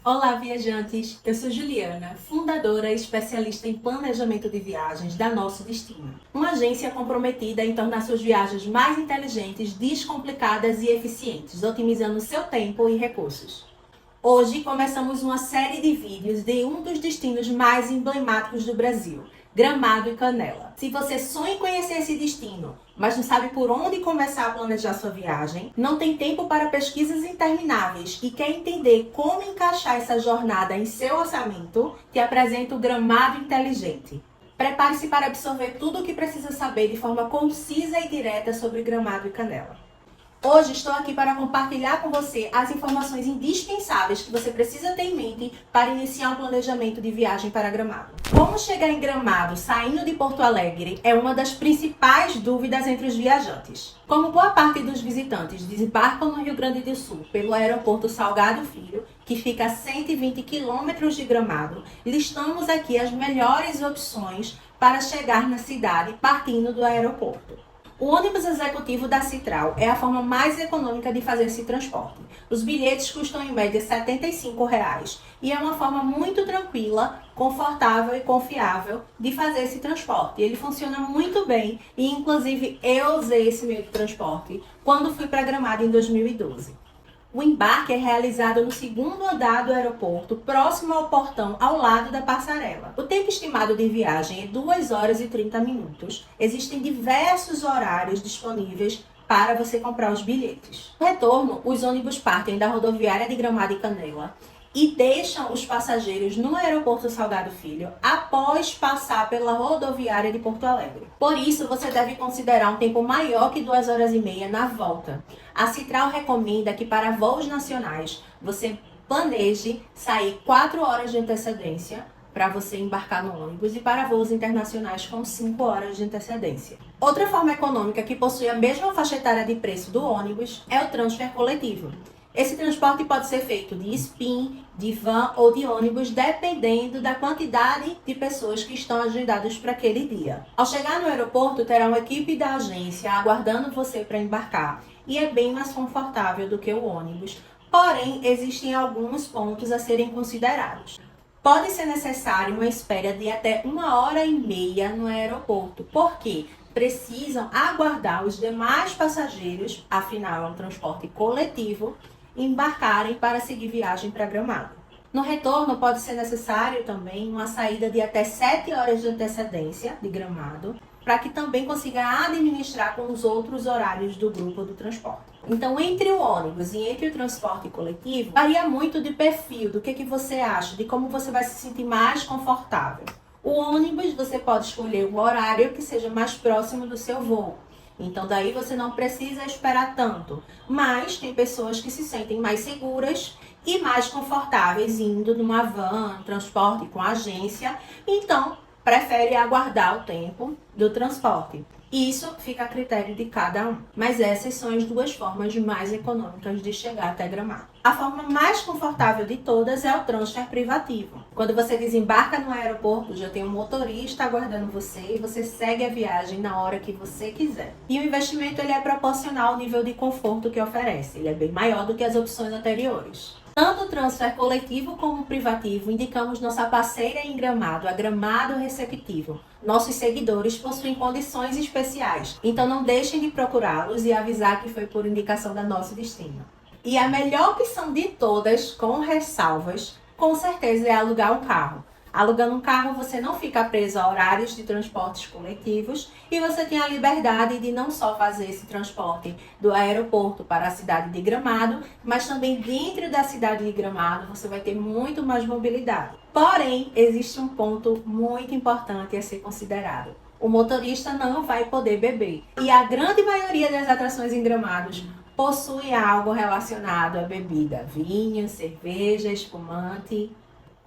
Olá, viajantes! Eu sou Juliana, fundadora e especialista em planejamento de viagens da Nosso Destino, uma agência comprometida em tornar suas viagens mais inteligentes, descomplicadas e eficientes, otimizando seu tempo e recursos. Hoje começamos uma série de vídeos de um dos destinos mais emblemáticos do Brasil, Gramado e Canela. Se você sonha em conhecer esse destino, mas não sabe por onde começar a planejar sua viagem, não tem tempo para pesquisas intermináveis e quer entender como encaixar essa jornada em seu orçamento, te apresento o Gramado Inteligente. Prepare-se para absorver tudo o que precisa saber de forma concisa e direta sobre Gramado e Canela. Hoje estou aqui para compartilhar com você as informações indispensáveis que você precisa ter em mente para iniciar um planejamento de viagem para Gramado. Como chegar em Gramado saindo de Porto Alegre é uma das principais dúvidas entre os viajantes. Como boa parte dos visitantes desembarcam no Rio Grande do Sul pelo aeroporto Salgado Filho, que fica a 120 quilômetros de Gramado, listamos aqui as melhores opções para chegar na cidade partindo do aeroporto. O ônibus executivo da Citral é a forma mais econômica de fazer esse transporte. Os bilhetes custam em média R$ 75 e é uma forma muito tranquila, confortável e confiável de fazer esse transporte. Ele funciona muito bem e, inclusive, eu usei esse meio de transporte quando fui para Gramado em 2012. O embarque é realizado no segundo andar do aeroporto, próximo ao portão, ao lado da passarela. O tempo estimado de viagem é 2 horas e 30 minutos. Existem diversos horários disponíveis para você comprar os bilhetes. No retorno, os ônibus partem da rodoviária de Gramado e Canela e deixam os passageiros no aeroporto Salgado Filho após passar pela rodoviária de Porto Alegre. Por isso, você deve considerar um tempo maior que 2 horas e meia na volta. A Citral recomenda que para voos nacionais você planeje sair 4 horas de antecedência para você embarcar no ônibus e para voos internacionais com 5 horas de antecedência. Outra forma econômica que possui a mesma faixa etária de preço do ônibus é o transfer coletivo. Esse transporte pode ser feito de spin, de van ou de ônibus, dependendo da quantidade de pessoas que estão agendadas para aquele dia. Ao chegar no aeroporto, terá uma equipe da agência aguardando você para embarcar e é bem mais confortável do que o ônibus, porém existem alguns pontos a serem considerados. Pode ser necessário uma espera de até 1 hora e meia no aeroporto, porque precisam aguardar os demais passageiros, afinal é um transporte coletivo, embarcarem para seguir viagem para Gramado. No retorno, pode ser necessário também uma saída de até 7 horas de antecedência de Gramado, para que também consiga administrar com os outros horários do grupo do transporte. Então, entre o ônibus e entre o transporte coletivo, varia muito de perfil, do que você acha, de como você vai se sentir mais confortável. O ônibus, você pode escolher um horário que seja mais próximo do seu voo. Então, daí você não precisa esperar tanto. Mas tem pessoas que se sentem mais seguras e mais confortáveis indo numa van, transporte com agência. Então, prefere aguardar o tempo do transporte. Isso fica a critério de cada um. Mas essas são as duas formas mais econômicas de chegar até Gramado. A forma mais confortável de todas é o transfer privativo. Quando você desembarca no aeroporto, já tem um motorista aguardando você e você segue a viagem na hora que você quiser. E o investimento ele é proporcional ao nível de conforto que oferece. Ele é bem maior do que as opções anteriores. Tanto o transfer coletivo como o privativo indicamos nossa parceira em Gramado, a Gramado Receptivo. Nossos seguidores possuem condições especiais, então não deixem de procurá-los e avisar que foi por indicação da Nosso Destino. E a melhor opção de todas, com ressalvas, com certeza é alugar um carro. Alugando um carro, você não fica preso a horários de transportes coletivos e você tem a liberdade de não só fazer esse transporte do aeroporto para a cidade de Gramado, mas também dentro da cidade de Gramado você vai ter muito mais mobilidade. Porém, existe um ponto muito importante a ser considerado. O motorista não vai poder beber. E a grande maioria das atrações em Gramados possui algo relacionado à bebida, vinho, cerveja, espumante.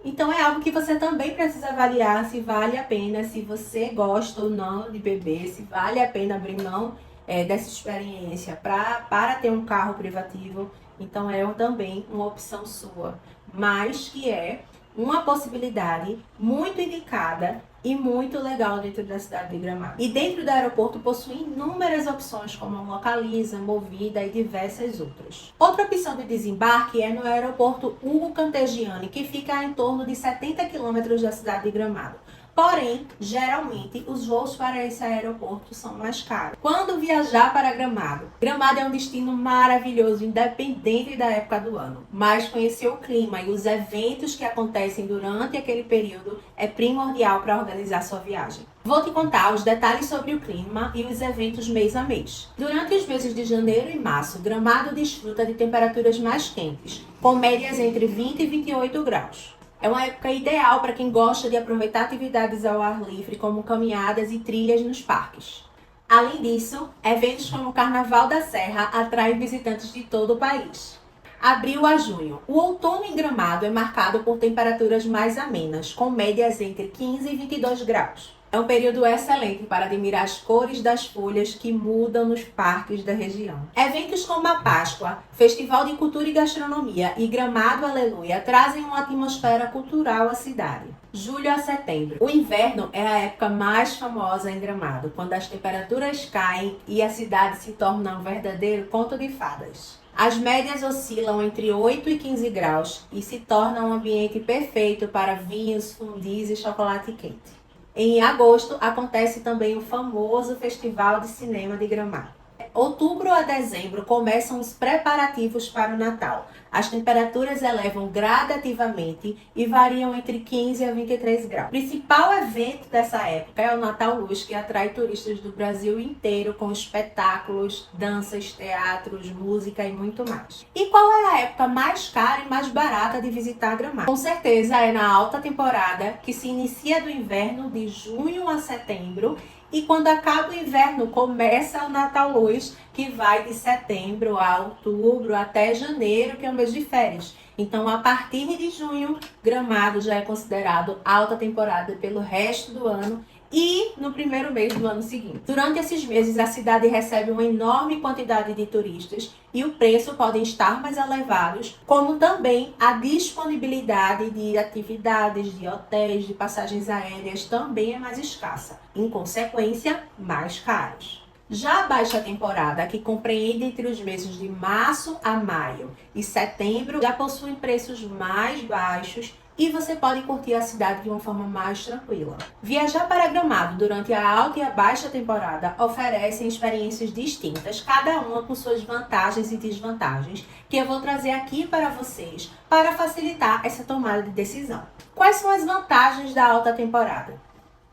Então é algo que você também precisa avaliar se vale a pena, se você gosta ou não de beber, se vale a pena abrir mão dessa experiência para ter um carro privativo. Então é também uma opção sua, mas que é uma possibilidade muito indicada e muito legal dentro da cidade de Gramado. E dentro do aeroporto possui inúmeras opções, como a Localiza, Movida e diversas outras. Outra opção de desembarque é no aeroporto Hugo Cantegiani, que fica em torno de 70 quilômetros da cidade de Gramado. Porém, geralmente, os voos para esse aeroporto são mais caros. Quando viajar para Gramado? Gramado é um destino maravilhoso, independente da época do ano. Mas conhecer o clima e os eventos que acontecem durante aquele período é primordial para organizar sua viagem. Vou te contar os detalhes sobre o clima e os eventos mês a mês. Durante os meses de janeiro e março, Gramado desfruta de temperaturas mais quentes, com médias entre 20 e 28 graus. É uma época ideal para quem gosta de aproveitar atividades ao ar livre, como caminhadas e trilhas nos parques. Além disso, eventos como o Carnaval da Serra atraem visitantes de todo o país. Abril a junho. O outono em Gramado é marcado por temperaturas mais amenas, com médias entre 15 e 22 graus. É um período excelente para admirar as cores das folhas que mudam nos parques da região. Eventos como a Páscoa, Festival de Cultura e Gastronomia e Gramado Aleluia trazem uma atmosfera cultural à cidade. Julho a setembro. O inverno é a época mais famosa em Gramado, quando as temperaturas caem e a cidade se torna um verdadeiro conto de fadas. As médias oscilam entre 8 e 15 graus e se torna um ambiente perfeito para vinhos, fondis e chocolate quente. Em agosto, acontece também o famoso Festival de Cinema de Gramado. Outubro a dezembro começam os preparativos para o Natal. As temperaturas elevam gradativamente e variam entre 15 a 23 graus. O principal evento dessa época é o Natal Luz, que atrai turistas do Brasil inteiro com espetáculos, danças, teatros, música e muito mais. E qual é a época mais cara e mais barata de visitar Gramado? Com certeza é na alta temporada, que se inicia do inverno de junho a setembro. E quando acaba o inverno, começa o Natal Luz, que vai de setembro a outubro até janeiro, que é o mês de férias. Então, a partir de junho, Gramado já é considerado alta temporada pelo resto do ano e no primeiro mês do ano seguinte. Durante esses meses, a cidade recebe uma enorme quantidade de turistas e o preço pode estar mais elevados, como também a disponibilidade de atividades, de hotéis, de passagens aéreas também é mais escassa. Em consequência, mais caros. Já a baixa temporada, que compreende entre os meses de março a maio e setembro, já possui preços mais baixos e você pode curtir a cidade de uma forma mais tranquila. Viajar para Gramado durante a alta e a baixa temporada oferecem experiências distintas, cada uma com suas vantagens e desvantagens, que eu vou trazer aqui para vocês para facilitar essa tomada de decisão. Quais são as vantagens da alta temporada?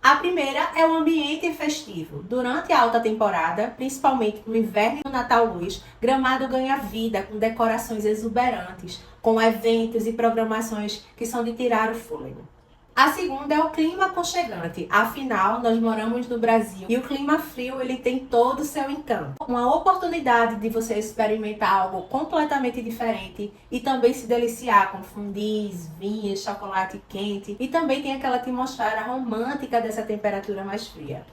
A primeira é o ambiente festivo. Durante a alta temporada, principalmente no inverno e no Natal Luz, Gramado ganha vida com decorações exuberantes, com eventos e programações que são de tirar o fôlego. A segunda é o clima aconchegante. Afinal, nós moramos no Brasil e o clima frio ele tem todo o seu encanto. Uma oportunidade de você experimentar algo completamente diferente e também se deliciar com fondis, vinhos, chocolate quente e também tem aquela atmosfera romântica dessa temperatura mais fria.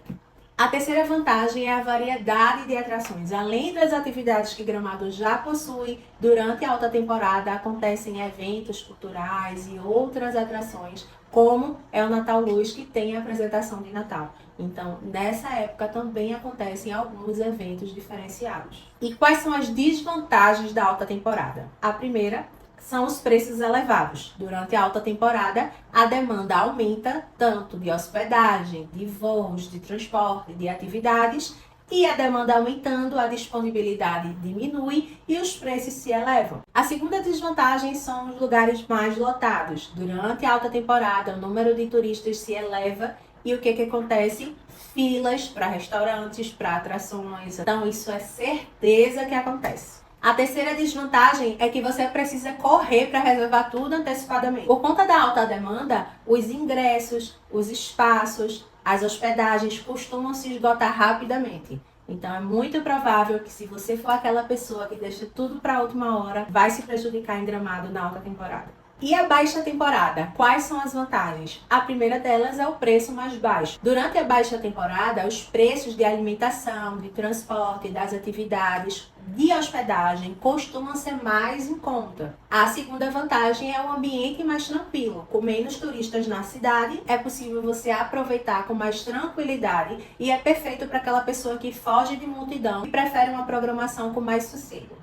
A terceira vantagem é a variedade de atrações. Além das atividades que Gramado já possui, durante a alta temporada acontecem eventos culturais e outras atrações, como é o Natal Luz, que tem a apresentação de Natal. Então, nessa época também acontecem alguns eventos diferenciados. E quais são as desvantagens da alta temporada? A primeira são os preços elevados. Durante a alta temporada, a demanda aumenta tanto de hospedagem, de voos, de transporte, de atividades, e a demanda aumentando, a disponibilidade diminui e os preços se elevam. A segunda desvantagem são os lugares mais lotados. Durante a alta temporada, o número de turistas se eleva e o que acontece? Filas para restaurantes, para atrações. Então, isso é certeza que acontece. A terceira desvantagem é que você precisa correr para reservar tudo antecipadamente. Por conta da alta demanda, os ingressos, os espaços, as hospedagens costumam se esgotar rapidamente. Então é muito provável que se você for aquela pessoa que deixa tudo para a última hora, vai se prejudicar em Gramado na alta temporada. E a baixa temporada, quais são as vantagens? A primeira delas é o preço mais baixo. Durante a baixa temporada, os preços de alimentação, de transporte, das atividades, de hospedagem costumam ser mais em conta. A segunda vantagem é o ambiente mais tranquilo. Com menos turistas na cidade, é possível você aproveitar com mais tranquilidade e é perfeito para aquela pessoa que foge de multidão e prefere uma programação com mais sossego.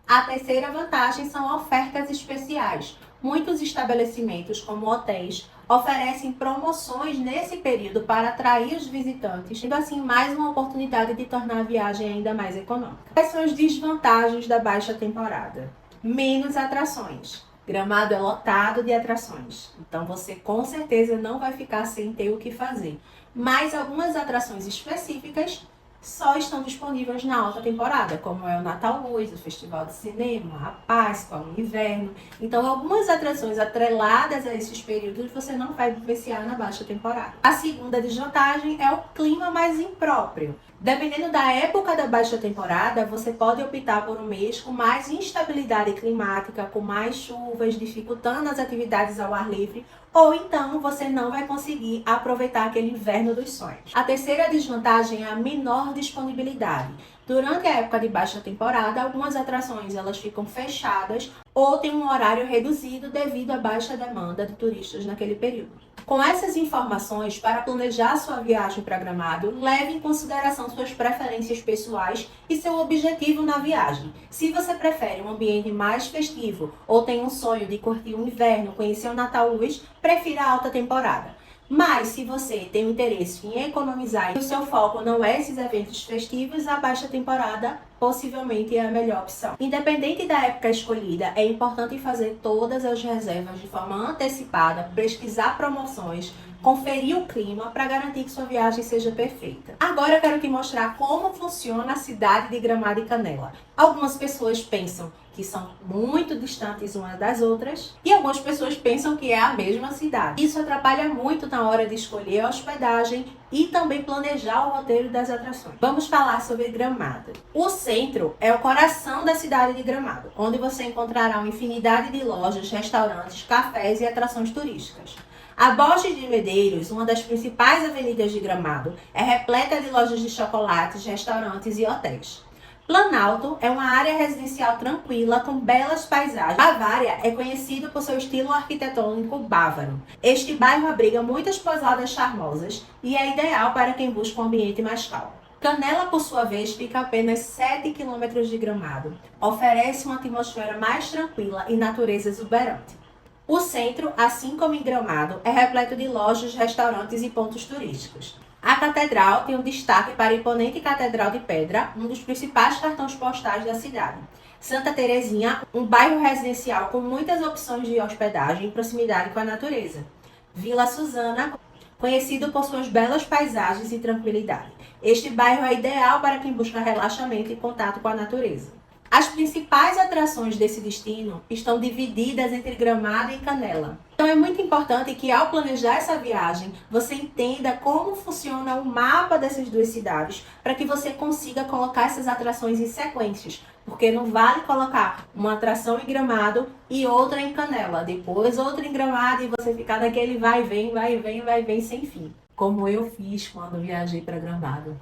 A terceira vantagem são ofertas especiais. Muitos estabelecimentos, como hotéis, oferecem promoções nesse período para atrair os visitantes, sendo assim mais uma oportunidade de tornar a viagem ainda mais econômica. Quais são as desvantagens da baixa temporada? Menos atrações. Gramado é lotado de atrações, então você com certeza não vai ficar sem ter o que fazer. Mas algumas atrações específicas só estão disponíveis na alta temporada, como é o Natal Luz, o Festival de Cinema, a Páscoa, o Inverno. Então, algumas atrações atreladas a esses períodos você não vai vivenciar na baixa temporada. A segunda desvantagem é o clima mais impróprio. Dependendo da época da baixa temporada, você pode optar por um mês com mais instabilidade climática, com mais chuvas, dificultando as atividades ao ar livre, ou então você não vai conseguir aproveitar aquele inverno dos sonhos. A terceira desvantagem é a menor disponibilidade. Durante a época de baixa temporada, algumas atrações elas ficam fechadas ou têm um horário reduzido devido à baixa demanda de turistas naquele período. Com essas informações, para planejar sua viagem para Gramado, leve em consideração suas preferências pessoais e seu objetivo na viagem. Se você prefere um ambiente mais festivo ou tem um sonho de curtir o inverno, conhecer o Natal Luz, prefira a alta temporada. Mas se você tem um interesse em economizar e o seu foco não é esses eventos festivos, a baixa temporada possivelmente é a melhor opção. Independente da época escolhida, é importante fazer todas as reservas de forma antecipada, pesquisar promoções, conferir o clima para garantir que sua viagem seja perfeita. Agora eu quero te mostrar como funciona a cidade de Gramado e Canela. Algumas pessoas pensam que são muito distantes umas das outras e algumas pessoas pensam que é a mesma cidade. Isso atrapalha muito na hora de escolher a hospedagem e também planejar o roteiro das atrações. Vamos falar sobre Gramado. O centro é o coração da cidade de Gramado, onde você encontrará uma infinidade de lojas, restaurantes, cafés e atrações turísticas. A Borges de Medeiros, uma das principais avenidas de Gramado, é repleta de lojas de chocolates, restaurantes e hotéis. Planalto é uma área residencial tranquila com belas paisagens. Bavária é conhecido por seu estilo arquitetônico bávaro. Este bairro abriga muitas pousadas charmosas e é ideal para quem busca um ambiente mais calmo. Canela, por sua vez, fica a apenas 7 km de Gramado. Oferece uma atmosfera mais tranquila e natureza exuberante. O centro, assim como em Gramado, é repleto de lojas, restaurantes e pontos turísticos. A catedral tem um destaque para a imponente Catedral de Pedra, um dos principais cartões postais da cidade. Santa Terezinha, um bairro residencial com muitas opções de hospedagem em proximidade com a natureza. Vila Suzana, conhecido por suas belas paisagens e tranquilidade. Este bairro é ideal para quem busca relaxamento e contato com a natureza. As principais atrações desse destino estão divididas entre Gramado e Canela. Então é muito importante que ao planejar essa viagem, você entenda como funciona o mapa dessas duas cidades, para que você consiga colocar essas atrações em sequências. Porque não vale colocar uma atração em Gramado e outra em Canela, depois outra em Gramado e você ficar naquele vai e vem sem fim. Como eu fiz quando viajei para Gramado.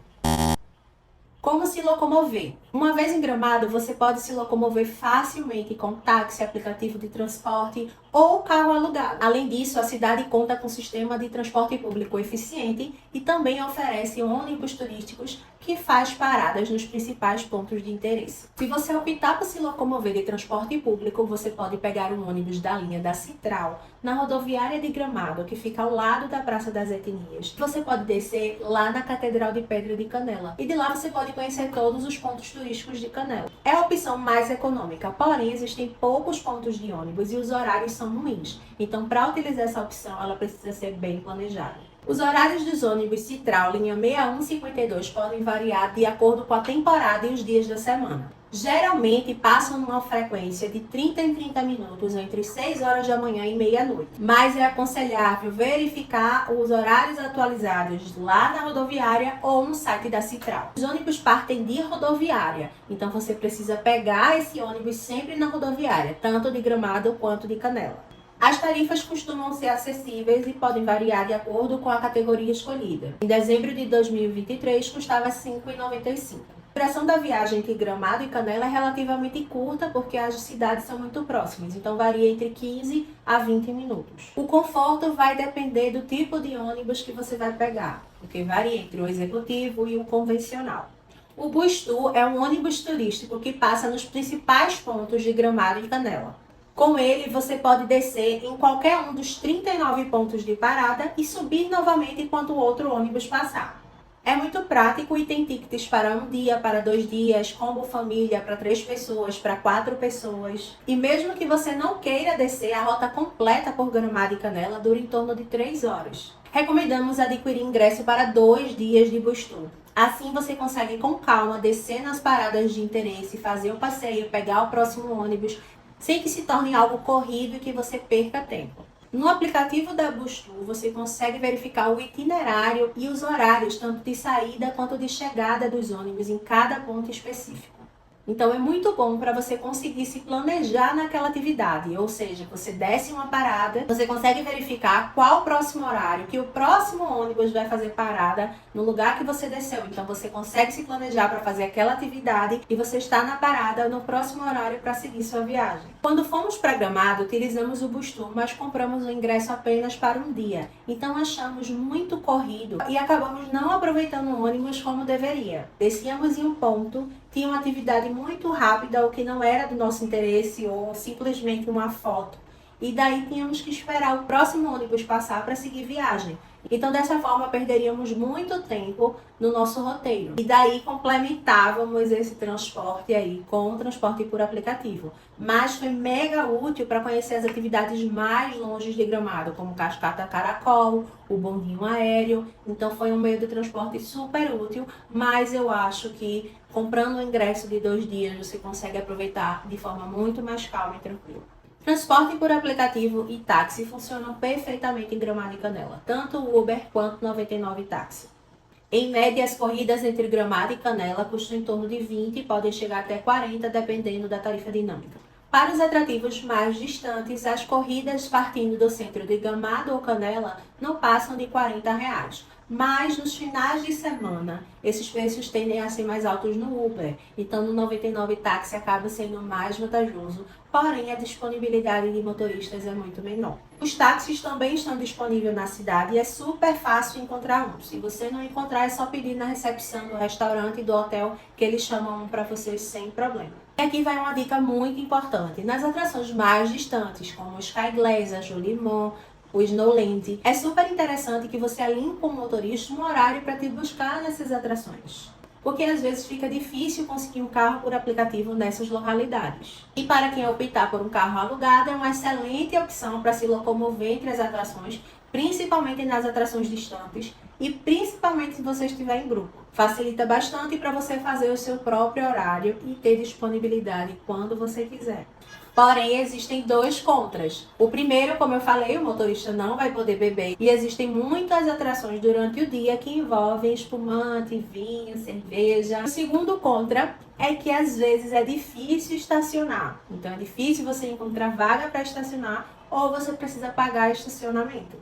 Como se locomover? Uma vez em Gramado, você pode se locomover facilmente com táxi, aplicativo de transporte ou carro alugado. Além disso, a cidade conta com um sistema de transporte público eficiente e também oferece ônibus turísticos que faz paradas nos principais pontos de interesse. Se você optar por se locomover de transporte público, você pode pegar um ônibus da linha da Citral na rodoviária de Gramado, que fica ao lado da Praça das Etnias. Você pode descer lá na Catedral de Pedra de Canela e de lá você pode conhecer todos os pontos turísticos de Canela. É a opção mais econômica, porém existem poucos pontos de ônibus e os horários são ruins. Então, para utilizar essa opção, ela precisa ser bem planejada. Os horários dos ônibus Citral, linha 6152, podem variar de acordo com a temporada e os dias da semana. Geralmente passam numa frequência de 30 em 30 minutos entre 6 horas da manhã e meia-noite. Mas é aconselhável verificar os horários atualizados lá na rodoviária ou no site da Citral. Os ônibus partem de rodoviária, então você precisa pegar esse ônibus sempre na rodoviária, tanto de Gramado quanto de Canela. tarifas costumam ser acessíveis e podem variar de acordo com a categoria escolhida. Em dezembro de 2023, custava R$ 5,95. A duração da viagem entre Gramado e Canela é relativamente curta porque as cidades são muito próximas, então varia entre 15 a 20 minutos. O conforto vai depender do tipo de ônibus que você vai pegar, porque varia entre o executivo e o convencional. O Bus Tour é um ônibus turístico que passa nos principais pontos de Gramado e Canela. Com ele, você pode descer em qualquer um dos 39 pontos de parada e subir novamente enquanto o outro ônibus passar. É muito prático e tem tickets para um dia, para 2 dias, combo família para 3 pessoas, para 4 pessoas. E mesmo que você não queira descer, a rota completa por Gramado e Canela dura em torno de 3 horas. Recomendamos adquirir ingresso para 2 dias de Bus Tour. Assim você consegue com calma descer nas paradas de interesse, fazer o passeio, pegar o próximo ônibus, sem que se torne algo corrido e que você perca tempo. No aplicativo da Bus Tour, você consegue verificar o itinerário e os horários, tanto de saída quanto de chegada dos ônibus em cada ponto específico. Então é muito bom para você conseguir se planejar naquela atividade, ou seja, você desce uma parada, você consegue verificar qual o próximo horário, que o próximo ônibus vai fazer parada no lugar que você desceu. Então você consegue se planejar para fazer aquela atividade e você está na parada no próximo horário para seguir sua viagem. Quando fomos para Gramado, utilizamos o Bus Tour, mas compramos o ingresso apenas para um dia. Então achamos muito corrido e acabamos não aproveitando o ônibus como deveria. Descíamos em um ponto, tinha uma atividade muito rápida, o que não era do nosso interesse, ou simplesmente uma foto. E daí tínhamos que esperar o próximo ônibus passar para seguir viagem. Então, dessa forma, perderíamos muito tempo no nosso roteiro. E daí complementávamos esse transporte aí com o transporte por aplicativo. Mas foi mega útil para conhecer as atividades mais longe de Gramado, como Cascata Caracol, o bondinho aéreo. Então, foi um meio de transporte super útil, mas eu acho que comprando o ingresso de 2 dias, você consegue aproveitar de forma muito mais calma e tranquila. Transporte por aplicativo e táxi funcionam perfeitamente em Gramado e Canela, tanto o Uber quanto o 99 Táxi. Em média, as corridas entre Gramado e Canela custam em torno de 20 e podem chegar até 40, dependendo da tarifa dinâmica. Para os atrativos mais distantes, as corridas partindo do centro de Gramado ou Canela não passam de R$ 40. Mas nos finais de semana, esses preços tendem a ser mais altos no Uber. Então, no 99 Táxi acaba sendo mais vantajoso, porém a disponibilidade de motoristas é muito menor. Os táxis também estão disponíveis na cidade e é super fácil encontrar um. Se você não encontrar, é só pedir na recepção do restaurante e do hotel que eles chamam um para vocês sem problema. E aqui vai uma dica muito importante. Nas atrações mais distantes, como o Sky Glass, a Jolimon, o Snowland, é super interessante que você alinhe com o motorista um horário para te buscar nessas atrações. Porque às vezes fica difícil conseguir um carro por aplicativo nessas localidades. E para quem optar por um carro alugado, é uma excelente opção para se locomover entre as atrações, principalmente nas atrações distantes e principalmente se você estiver em grupo. Facilita bastante para você fazer o seu próprio horário e ter disponibilidade quando você quiser. Porém, existem 2 contras. O primeiro, como eu falei, o motorista não vai poder beber. E existem muitas atrações durante o dia que envolvem espumante, vinho, cerveja. O segundo contra é que às vezes é difícil estacionar. Então é difícil você encontrar vaga para estacionar ou você precisa pagar estacionamento.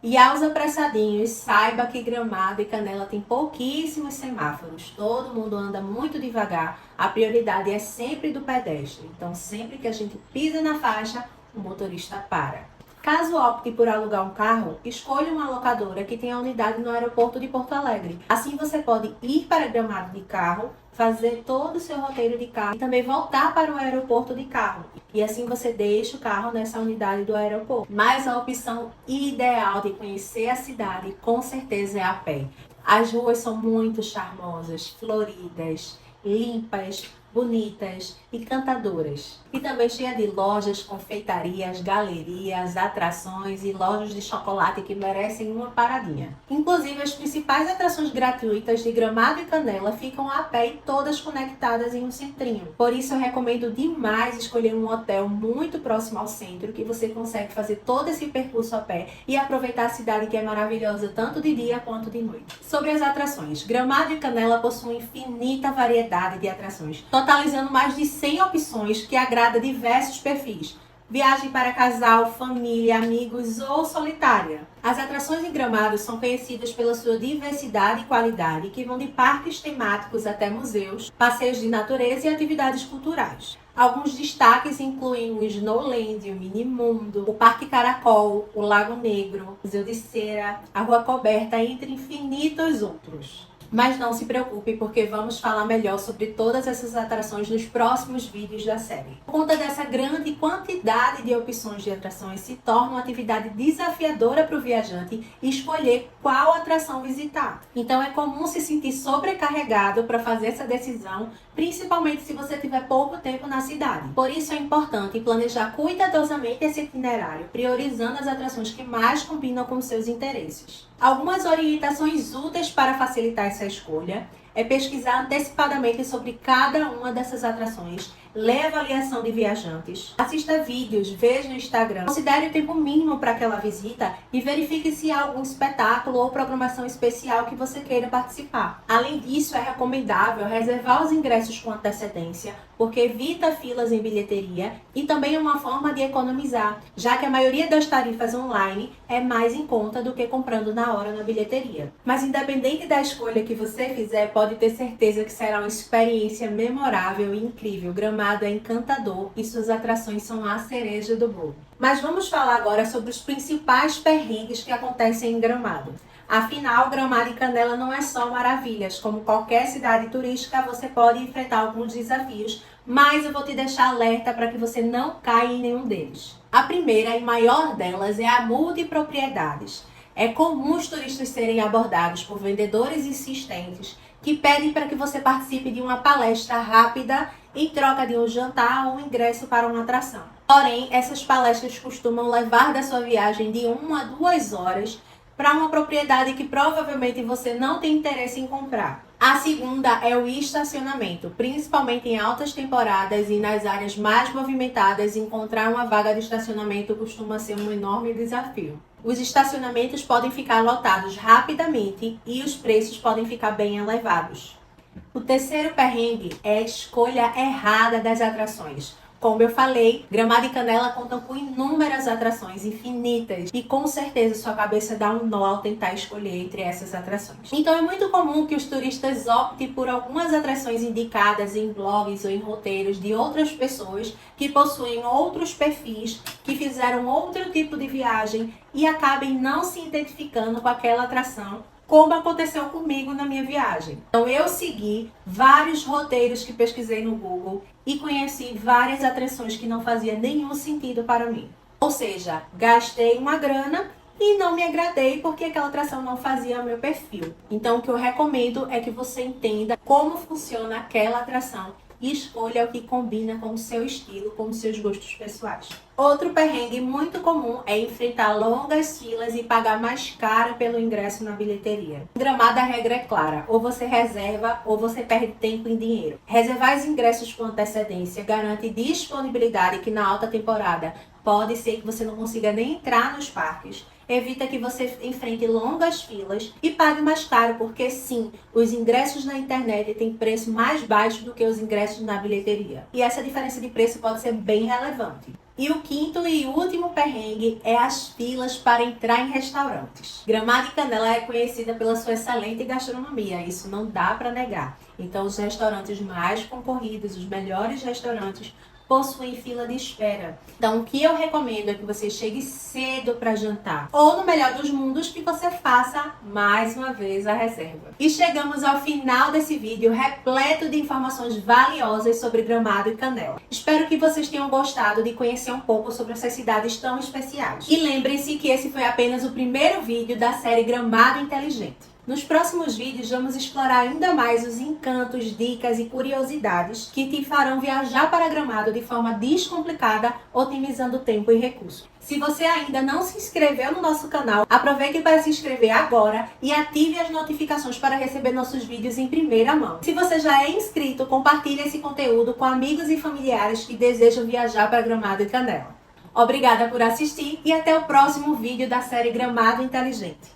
E aos apressadinhos, saiba que Gramado e Canela tem pouquíssimos semáforos. Todo mundo anda muito devagar. A prioridade é sempre do pedestre. Então, sempre que a gente pisa na faixa, o motorista para. Caso opte por alugar um carro, escolha uma locadora que tenha unidade no aeroporto de Porto Alegre. Assim você pode ir para Gramado de carro, fazer todo o seu roteiro de carro e também voltar para o aeroporto de carro. E assim você deixa o carro nessa unidade do aeroporto. Mas a opção ideal de conhecer a cidade, com certeza, é a pé. As ruas são muito charmosas, floridas, limpas, bonitas e cantadoras. E também cheia de lojas, confeitarias, galerias, atrações e lojas de chocolate que merecem uma paradinha. Inclusive, as principais atrações gratuitas de Gramado e Canela ficam a pé e todas conectadas em um centrinho. Por isso, eu recomendo demais escolher um hotel muito próximo ao centro, que você consegue fazer todo esse percurso a pé e aproveitar a cidade, que é maravilhosa tanto de dia quanto de noite. Sobre as atrações, Gramado e Canela possuem infinita variedade de atrações, totalizando mais de 100 opções que agrada diversos perfis. Viagem para casal, família, amigos ou solitária. As atrações em Gramado são conhecidas pela sua diversidade e qualidade, que vão de parques temáticos até museus, passeios de natureza e atividades culturais. Alguns destaques incluem o Snowland, o Minimundo, o Parque Caracol, o Lago Negro, o Museu de Cera, a Rua Coberta, entre infinitos outros. Mas não se preocupe, porque vamos falar melhor sobre todas essas atrações nos próximos vídeos da série. Por conta dessa grande quantidade de opções de atrações, se torna uma atividade desafiadora para o viajante escolher qual atração visitar. Então é comum se sentir sobrecarregado para fazer essa decisão, principalmente se você tiver pouco tempo na cidade. Por isso é importante planejar cuidadosamente esse itinerário, priorizando as atrações que mais combinam com seus interesses. Algumas orientações úteis para facilitar essa escolha é pesquisar antecipadamente sobre cada uma dessas atrações, ler a avaliação de viajantes, assista vídeos, veja no Instagram, considere o tempo mínimo para aquela visita e verifique se há algum espetáculo ou programação especial que você queira participar. Além disso, é recomendável reservar os ingressos com antecedência, porque evita filas em bilheteria e também é uma forma de economizar, já que a maioria das tarifas online é mais em conta do que comprando na hora na bilheteria. Mas independente da escolha que você fizer, pode ter certeza que será uma experiência memorável e incrível. Gramado é encantador e suas atrações são a cereja do bolo. Mas vamos falar agora sobre os principais perrengues que acontecem em Gramado. Afinal, Gramado e Canela não é só maravilhas. Como qualquer cidade turística, você pode enfrentar alguns desafios, mas eu vou te deixar alerta para que você não caia em nenhum deles. A primeira e maior delas é a multipropriedades. É comum os turistas serem abordados por vendedores insistentes que pedem para que você participe de uma palestra rápida em troca de um jantar ou um ingresso para uma atração. Porém, essas palestras costumam levar da sua viagem de 1 a 2 horas para uma propriedade que provavelmente você não tem interesse em comprar. A segunda é o estacionamento. Principalmente em altas temporadas e nas áreas mais movimentadas, encontrar uma vaga de estacionamento costuma ser um enorme desafio. Os estacionamentos podem ficar lotados rapidamente e os preços podem ficar bem elevados. O terceiro perrengue é a escolha errada das atrações. Como eu falei, Gramado e Canela contam com inúmeras atrações, infinitas, e com certeza sua cabeça dá um nó ao tentar escolher entre essas atrações. Então é muito comum que os turistas optem por algumas atrações indicadas em blogs ou em roteiros de outras pessoas que possuem outros perfis, que fizeram outro tipo de viagem e acabem não se identificando com aquela atração, como aconteceu comigo na minha viagem. Então eu segui vários roteiros que pesquisei no Google e conheci várias atrações que não faziam nenhum sentido para mim. Ou seja, gastei uma grana e não me agradei porque aquela atração não fazia o meu perfil. Então o que eu recomendo é que você entenda como funciona aquela atração e escolha o que combina com o seu estilo, com os seus gostos pessoais. Outro perrengue muito comum é enfrentar longas filas e pagar mais caro pelo ingresso na bilheteria. Em Gramado, a regra é clara: ou você reserva ou você perde tempo e dinheiro. Reservar os ingressos com antecedência garante disponibilidade, que na alta temporada pode ser que você não consiga nem entrar nos parques. Evita que você enfrente longas filas e pague mais caro, porque sim, os ingressos na internet têm preço mais baixo do que os ingressos na bilheteria. E essa diferença de preço pode ser bem relevante. E o quinto e último perrengue é as filas para entrar em restaurantes. Gramado e Canela é conhecida pela sua excelente gastronomia, isso não dá para negar. Então os restaurantes mais concorridos, os melhores restaurantes, possuem fila de espera. Então o que eu recomendo é que você chegue cedo para jantar, ou no melhor dos mundos, que você faça mais uma vez a reserva. E chegamos ao final desse vídeo repleto de informações valiosas sobre Gramado e Canela. Espero que vocês tenham gostado de conhecer um pouco sobre essas cidades tão especiais. E lembrem-se que esse foi apenas o primeiro vídeo da série Gramado Inteligente. Nos próximos vídeos vamos explorar ainda mais os encantos, dicas e curiosidades que te farão viajar para Gramado de forma descomplicada, otimizando tempo e recursos. Se você ainda não se inscreveu no nosso canal, aproveite para se inscrever agora e ative as notificações para receber nossos vídeos em primeira mão. Se você já é inscrito, compartilhe esse conteúdo com amigos e familiares que desejam viajar para Gramado e Canela. Obrigada por assistir e até o próximo vídeo da série Gramado Inteligente.